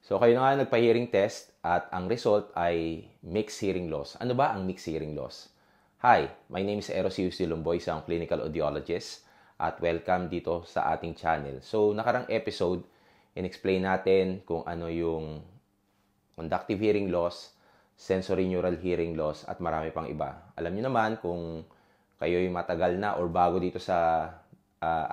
So kayo na nga nagpa-hearing test at ang result ay mixed hearing loss. Ano ba ang mixed hearing loss? Hi, my name is Erosius Dilumboy, isang clinical audiologist at welcome dito sa ating channel. So nakarang episode, in-explain natin kung ano yung conductive hearing loss, sensorineural hearing loss at marami pang iba. Alam niyo naman kung kayo'y matagal na or bago dito sa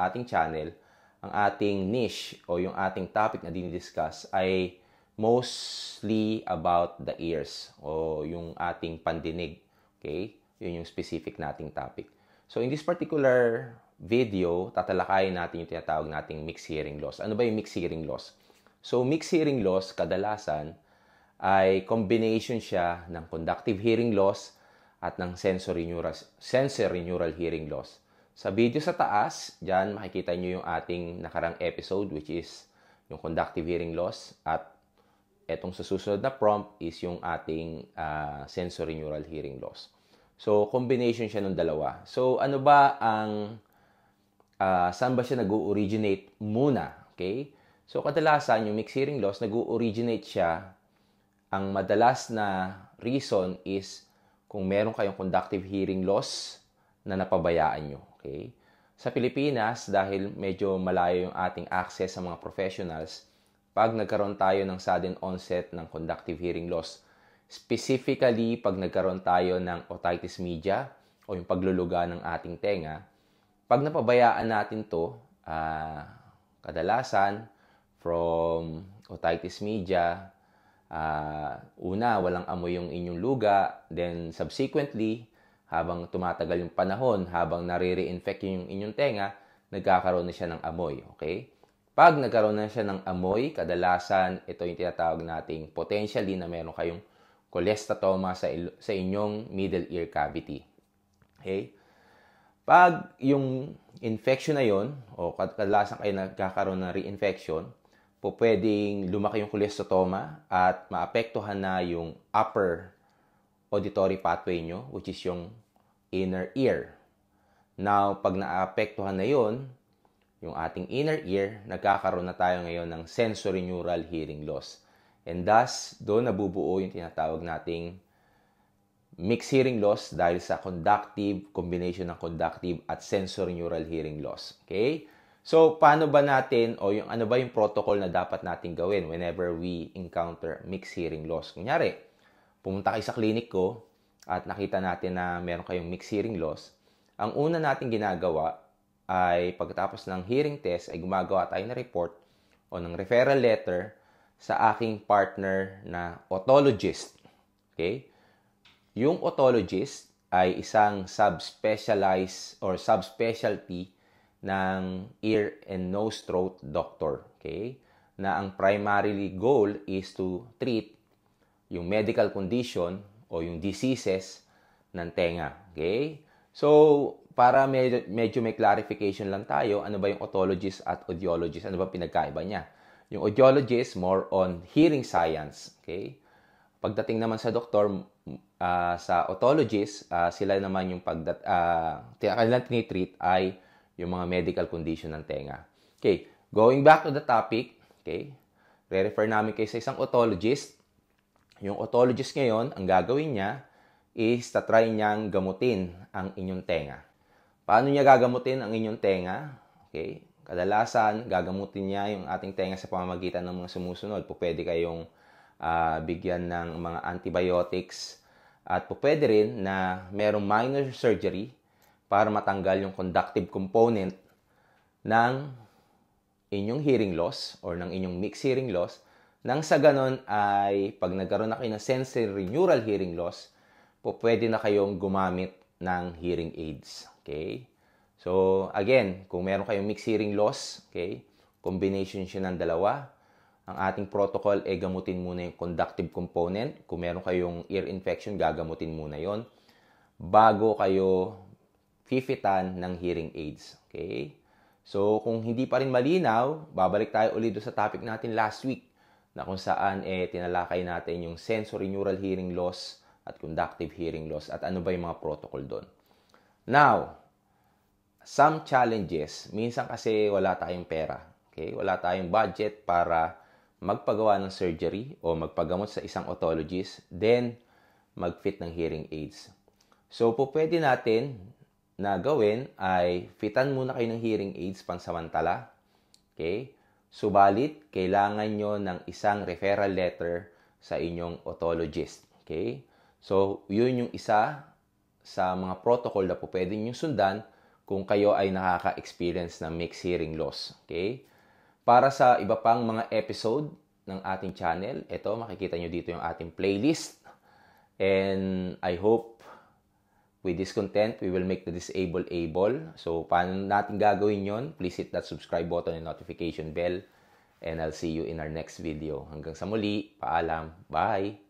ating channel, ang ating niche o yung ating topic na dinidiscuss ay mostly about the ears o yung ating pandinig. Okay? Yun yung specific nating topic. So in this particular video, tatalakayin natin yung tinatawag nating mixed hearing loss. Ano ba yung mixed hearing loss? So mixed hearing loss, kadalasan, ay combination siya ng conductive hearing loss at ng sensorineural hearing loss. Sa video sa taas, dyan makikita nyo yung ating nakarang episode which is yung conductive hearing loss at etong sa susunod na prompt is yung ating sensorineural hearing loss. So, combination siya ng dalawa. So, ano ba ang saan ba siya nag-originate muna? Okay? So, kadalasan yung mixed hearing loss, nag-originate siya. Ang madalas na reason is kung meron kayong conductive hearing loss na napabayaan nyo. Okay? Sa Pilipinas, dahil medyo malayo yung ating access sa mga professionals, pag nagkaroon tayo ng sudden onset ng conductive hearing loss, specifically pag nagkaroon tayo ng otitis media o yung pagluluga ng ating tenga, pag napabayaan natin to, kadalasan from otitis media, una, walang amoy yung inyong luga, then subsequently, habang tumatagal yung panahon, habang nare-reinfect yung inyong tenga, nagkakaroon na siya ng amoy, okay? Pag nagkaroon na siya ng amoy, kadalasan ito yung tinatawag nating potentially na meron kayong cholesteatoma sa inyong middle ear cavity. Okay? Pag yung infection na yon o kadalasan kayo nagkakaroon ng reinfection, pwedeng lumaki yung cholesteatoma at maapektuhan na yung upper auditory pathway nyo, which is yung inner ear. Now, pag naapektuhan na yon, yung ating inner ear, nagkakaroon na tayo ngayon ng sensorineural hearing loss. And thus, doon nabubuo yung tinatawag nating mixed hearing loss dahil sa combination ng conductive at sensorineural hearing loss. Okay? So, paano ba natin o yung ano ba yung protocol na dapat natin gawin whenever we encounter mixed hearing loss? Kunyari, pumunta kayo sa clinic ko at nakita natin na meron kayong mixed hearing loss. Ang una natin ginagawa ay pagkatapos ng hearing test ay gumagawa tayo ng report o ng referral letter sa aking partner na otologist. Okay? Yung otologist ay isang subspecialized or subspecialty ng ear and nose throat doctor. Okay? Na ang primarily goal is to treat yung medical condition o yung diseases ng tenga. Okay? So, para medyo may clarification lang tayo, ano ba yung otologist at audiologist? Ano ba pinagkaiba niya? Yung audiologist, more on hearing science. Okay? Pagdating naman sa doktor, sa otologist, sila naman yung kanilang tinitreat ay yung mga medical condition ng tenga. Okay, going back to the topic, okay, re-refer namin kayo sa isang otologist. Yung otologist ngayon, ang gagawin niya is tatry niyang gamutin ang inyong tenga. Paano niya gagamutin ang inyong tenga? Okay, kadalasan, gagamutin niya yung ating tenga sa pamamagitan ng mga sumusunod. Pwede kayong bigyan ng mga antibiotics at pwede rin na merong minor surgery para matanggal yung conductive component ng inyong hearing loss or ng inyong mixed hearing loss. Nang sa ganon ay pag nagkaroon na kayo ng sensorineural hearing loss, pwede na kayong gumamit ng hearing aids. Okay? So, again, kung meron kayong mixed hearing loss, okay, combination siya ng dalawa. Ang ating protocol ay gamutin muna yung conductive component. Kung meron kayong ear infection, gagamutin muna yon bago kayo fifitan ng hearing aids. Okay? So, kung hindi pa rin malinaw, babalik tayo ulit sa topic natin last week na kung saan tinalakay natin yung sensorineural hearing loss at conductive hearing loss at ano ba yung mga protocol doon. Now, some challenges, minsan kasi wala tayong pera. Okay? Wala tayong budget para magpagawa ng surgery o magpagamot sa isang otologist, then mag-fit ng hearing aids. So, pwede natin na gawin ay fitan muna kayo ng hearing aids pansamantala. Okay? Subalit, kailangan nyo ng isang referral letter sa inyong otologist. Okay? So, yun yung isa sa mga protocol na pwede nyo sundan kung kayo ay nakaka-experience ng mixed hearing loss. Okay? Para sa iba pang mga episode ng ating channel, ito, makikita nyo dito yung ating playlist. And I hope with this content, we will make the disabled able. So, paano natin gagawin yon? Please hit that subscribe button and notification bell. And I'll see you in our next video. Hanggang sa muli, paalam. Bye!